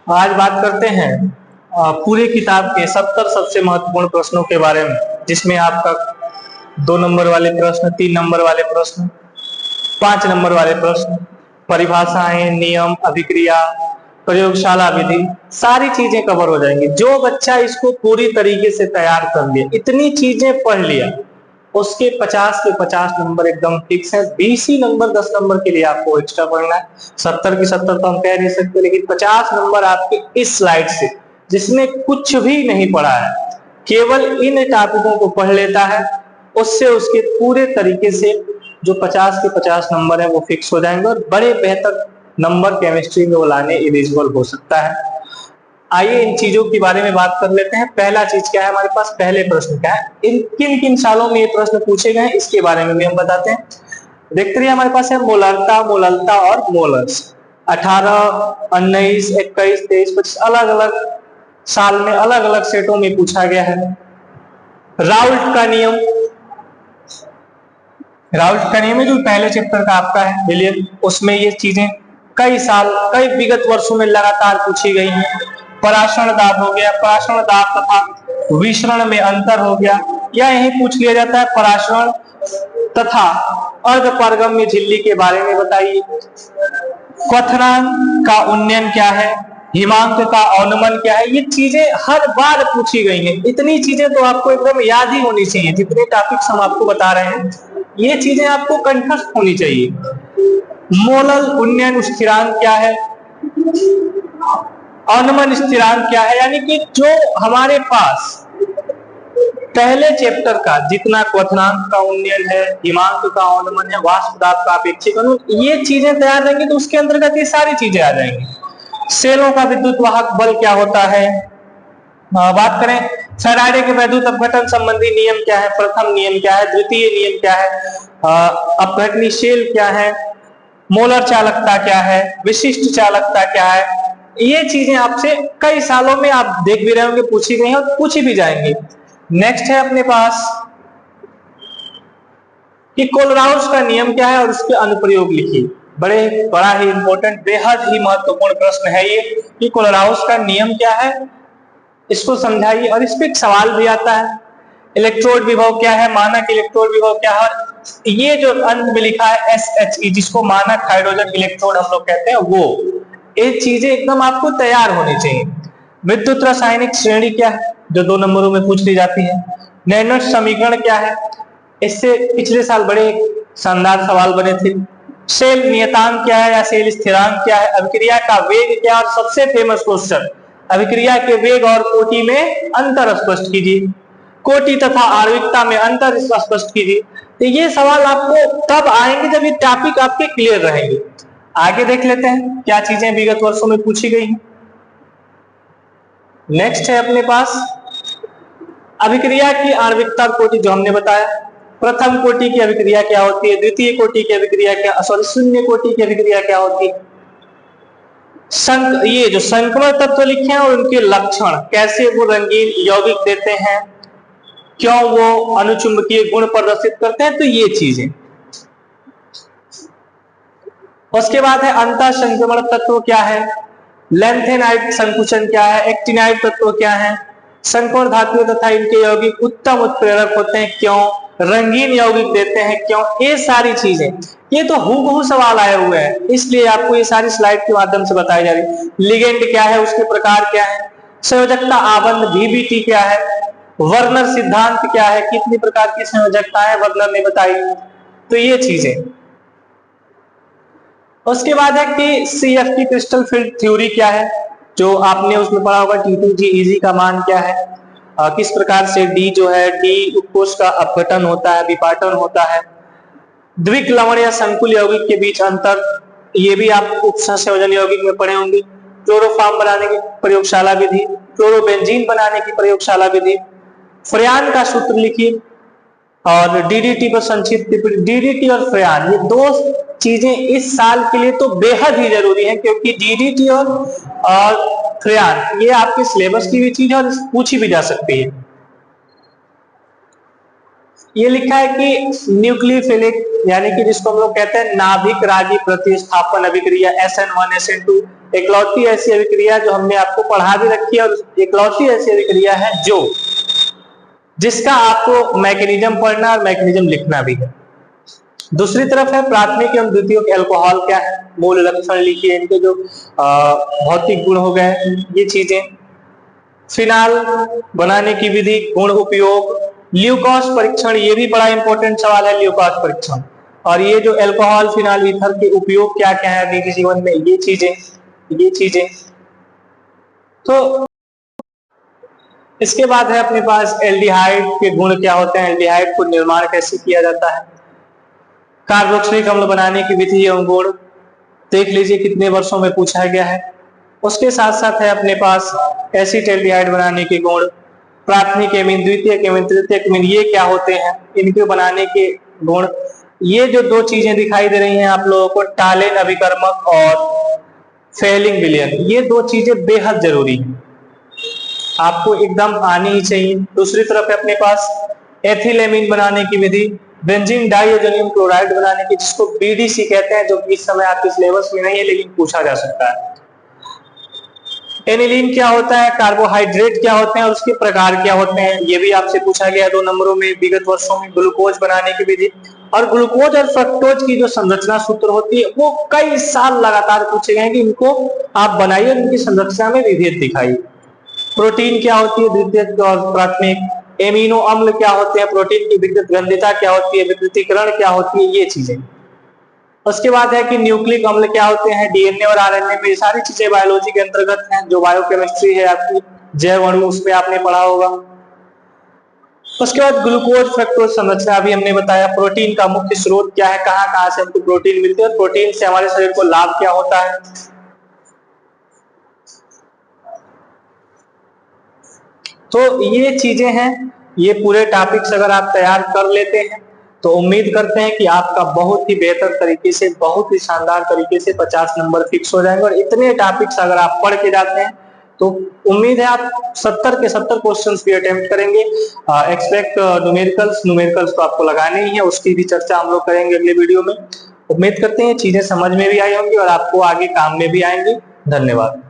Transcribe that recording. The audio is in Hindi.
आज बात करते हैं पूरे किताब के 70 सबसे महत्वपूर्ण प्रश्नों के बारे में, जिसमें आपका 2 नंबर वाले प्रश्न, 3 नंबर वाले प्रश्न, 5 नंबर वाले प्रश्न, परिभाषाएं, नियम, अभिक्रिया, प्रयोगशाला विधि, सारी चीजें कवर हो जाएंगी। जो बच्चा इसको पूरी तरीके से तैयार कर लिया, इतनी चीजें पढ़ लिया, उसके 50 के 50 नंबर एकदम फिक्स है। 20 ही नंबर 10 नंबर के लिए आपको एक्स्ट्रा पढ़ना है। 70 की 70 तो हम कह नहीं सकते, लेकिन 50 नंबर आपके इस स्लाइड से, जिसने कुछ भी नहीं पढ़ा है, केवल इन टॉपिकों को पढ़ लेता है, उससे उसके पूरे तरीके से जो 50 के 50 नंबर है वो फिक्स हो जाएंगे और बड़े बेहतर नंबर केमिस्ट्री में वो लाने एलिजिबल हो सकता है। आइए इन चीजों के बारे में बात कर लेते हैं। पहला चीज क्या है हमारे पास, पहले प्रश्न क्या है, इन किन किन सालों में ये प्रश्न पूछे गए हैं इसके बारे में भी हम बताते हैं। देखते रहिए, हमारे पास है मोलरता, मोललता और मोलर्स। 18, 19, 21, 23, 25 अलग अलग साल में अलग अलग सेटों में पूछा गया है। राउल्ट का नियम, राउल्ट का नियम है जो पहले चैप्टर का आपका है विलियम, उसमें ये चीजें कई साल, कई विगत वर्षों में लगातार पूछी गई हैं। पराशरण दाब हो गया, पराशरण दाब तथा विसरण में अंतर हो गया, या यही पूछ लिया जाता है पराशरण तथा अर्धपारगम्य झिल्ली के बारे में बताइए। क्वथनांक का उन्नयन क्या है, हिमांक का अवनमन क्या है, ये चीजें हर बार पूछी गई हैं। इतनी चीजें तो आपको एकदम याद ही होनी चाहिए। जितने टॉपिक्स हम आपको बता रहे हैं ये चीजें आपको कंठस्थ होनी चाहिए। मोलल उन्नयन स्थिरांक क्या है, अवनमन स्थिरांक क्या है, यानी कि जो हमारे पास पहले चैप्टर का जितना क्वथनांक का उन्नयन है, हिमांक का अवनमन है, वाष्प दाब का अपेक्षिक अनुपात, ये चीजें तैयार रहेंगी तो उसके अंतर्गत ये सारी चीजें आ जाएंगी। सेलों का विद्युत वाहक बल क्या होता है, बात करें फैराडे के वैद्युत अपघटन संबंधी नियम क्या है, प्रथम नियम क्या है, द्वितीय नियम क्या है, अपघटनी शेल क्या है, मोलर चालकता क्या है, विशिष्ट चालकता क्या है, ये चीजें आपसे कई सालों में आप देख भी रहे होंगे पूछी गई हैं और पूछी भी जाएंगी। नेक्स्ट है अपने पास कि कोलराउस का नियम क्या है और उसके अनुप्रयोग लिखिए। बड़ा ही इंपॉर्टेंट, बेहद ही महत्वपूर्ण प्रश्न है ये कि कोलराउस का नियम क्या है, इसको समझाइए। और इस पे एक सवाल भी आता है, इलेक्ट्रोड विभव क्या है, मानक इलेक्ट्रोड विभव क्या है। ये जो अंत में लिखा है SHE, जिसको मानक हाइड्रोजन इलेक्ट्रोड हम लोग कहते हैं, वो ये चीजें एकदम आपको तैयार होनी चाहिए। विद्युत रासायनिक श्रेणी क्या है, जो 2 नंबरों में पूछ ली जाती है। नैनोट समीकरण क्या है, इससे पिछले साल बड़े शानदार सवाल बने थे। सेल नियतांक क्या है या सेल स्थिरांक क्या है, अभिक्रिया का वेग क्या, और सबसे फेमस क्वेश्चन, अभिक्रिया के वेग और कोटि में अंतर स्पष्ट कीजिए, कोटि तथा आणविकता में अंतर स्पष्ट कीजिए। तो ये सवाल आपको तब आएंगे जब ये टॉपिक आपके क्लियर रहेंगे। आगे देख लेते हैं क्या चीजें विगत वर्षों में पूछी गई हैं। नेक्स्ट है अपने पास अभिक्रिया की आणविकता कोटि, जो हमने बताया। प्रथम कोटि की अभिक्रिया क्या होती है, द्वितीय कोटि की अभिक्रिया क्या, सॉरी शून्य कोटि की अभिक्रिया क्या होती है। ये जो संक्रमण तत्व लिखे हैं और उनके लक्षण, कैसे वो रंगीन यौगिक देते हैं, क्यों वो अनुचुंबकीय गुण प्रदर्शित करते हैं, तो ये चीजें। उसके बाद है अंतः संक्रमण तत्व क्या है, लैंथेनाइड संकुचन क्या है, एक्टिनाइड तत्व क्या है, संकर धातुओं तथा इनके यौगिक उत्तम उत्प्रेरक होते हैं क्यों, रंगीन यौगिक देते हैं क्यों, ये सारी चीजें। ये तो हूबहू सवाल आए हुए हैं, इसलिए आपको ये सारी स्लाइड के माध्यम से बताई जा रही। लिगेंड क्या है, उसके प्रकार क्या है, संयोजकता आबंध VBT क्या है, वर्नर सिद्धांत क्या है, कितनी प्रकार की संयोजकता है वर्नर ने बताई, तो ये चीजें। उसके बाद है कि CFT क्रिस्टल फील्ड थ्योरी क्या है, जो आपने उसमें पढ़ा होगा। T2G का मान क्या है, किस प्रकार से D जो है, D उपकोष का अपघटन होता है, विपाटन होता है। द्विक लवण या संकुल यौगिक के बीच अंतर, ये भी आप उपसंयोजन यौगिक में पढ़े होंगे। क्लोरोफॉर्म बनाने की प्रयोगशाला विधि, क्लोरोबेंजीन बनाने की प्रयोगशाला विधि, फ्रेयान का सूत्र लिखिए, और DDT पर संक्षिप्त DDT और फ्रेयान, ये 2 चीजें इस साल के लिए तो बेहद ही जरूरी है, क्योंकि DDT और फ्रेयान ये आपके सिलेबस की भी चीज है और पूछी भी जा सकती है। ये लिखा है कि न्यूक्लियोफिलिक, यानी कि जिसको हम लोग कहते हैं नाभिक रागी प्रतिस्थापन अभिक्रिया SN1 SN2, इकलौती ऐसी अभिक्रिया जो हमने आपको पढ़ा भी रखी है, और इकलौती ऐसी अभिक्रिया है जो जिसका आपको मैकेनिज्म पढ़ना और मैकेनिज्म लिखना भी है। दूसरी तरफ है प्राथमिक एवं द्वितीयक अल्कोहल क्या है, मूल लक्षण लिखिए इनके, जो भौतिक गुण हो गए ये चीजें, फिनाल बनाने की विधि, गुण, उपयोग, ल्यूकॉस परीक्षण, ये भी बड़ा इंपॉर्टेंट सवाल है ल्यूकॉस परीक्षण, और ये जो अल्कोहल फिनाल ईथर के उपयोग क्या क्या है निजी जीवन में, ये चीजें। तो इसके बाद है अपने पास एल्डिहाइड के गुण क्या होते हैं, एल्डिहाइड को निर्माण कैसे किया जाता है, कार्बोक्सिलिक अम्ल बनाने की विधि एवं गुण, देख लीजिए कितने वर्षों में पूछा गया है। उसके साथ साथ है अपने पास एसिटाल्डिहाइड बनाने के गुण, प्राथमिक एमीन, द्वितीयक एमीन, तृतीयक एमीन, ये क्या होते हैं, इनके बनाने के गुण। ये जो दो चीजें दिखाई दे रही हैं आप लोगों को, टालेन अभिकर्मक और फेलिंग विलयन, ये दो चीजें बेहद जरूरी हैं, आपको एकदम आनी ही चाहिए। दूसरी तरफ है अपने पास एथिलेमीन बनाने की विधि, बेंजीन डाइओजोनियम क्लोराइड बनाने की, जिसको बीडीसी कहते हैं, जो कि इस समय आपके सिलेबस में नहीं है लेकिन पूछा जा सकता है। एनिलीन क्या होता है, कार्बोहाइड्रेट क्या होते हैं और उसके प्रकार क्या होते हैं, ये भी आपसे पूछा गया 2 नंबरों में विगत वर्षों में। ग्लूकोज बनाने की विधि, और ग्लूकोज और फ्रक्टोज की जो संरचना सूत्र होती है वो कई साल लगातार पूछे गए कि इनको आप बनाइए और इनकी संरचना में विभेद दिखाइए। प्रोटीन क्या होती है, द्वितीयक और प्राथमिक, एमिनो अम्ल क्या होते हैं, प्रोटीन की विकृत गंधिता क्या होती है, विकृतीकरण क्या होती है, ये चीजें। उसके बाद है कि न्यूक्लिक अम्ल क्या होते हैं, डीएनए और आरएनए में, ये सारी चीजें बायोलॉजी के अंतर्गत हैं, जो बायोकेमिस्ट्री है आपकी जैव अणु, उसमें आपने पढ़ा होगा। उसके बाद ग्लूकोज फ्रक्टोज संरचना भी हमने बताया, प्रोटीन का मुख्य स्रोत क्या है, कहां कहां से हमको प्रोटीन मिलते हैं, प्रोटीन से हमारे शरीर को लाभ क्या होता है। तो ये चीजें हैं, ये पूरे टॉपिक्स अगर आप तैयार कर लेते हैं तो उम्मीद करते हैं कि आपका बहुत ही बेहतर तरीके से, बहुत ही शानदार तरीके से 50 नंबर फिक्स हो जाएंगे। और इतने टॉपिक्स अगर आप पढ़ के जाते हैं तो उम्मीद है आप 70 के 70 क्वेश्चंस भी अटेम्प्ट करेंगे। एक्सपेक्ट न्यूमेरिकल्स तो आपको लगाने ही है, उसकी भी चर्चा हम लोग करेंगे अगले वीडियो में। उम्मीद करते हैं चीजें समझ में भी आई होंगी और आपको आगे काम में भी आएंगी। धन्यवाद।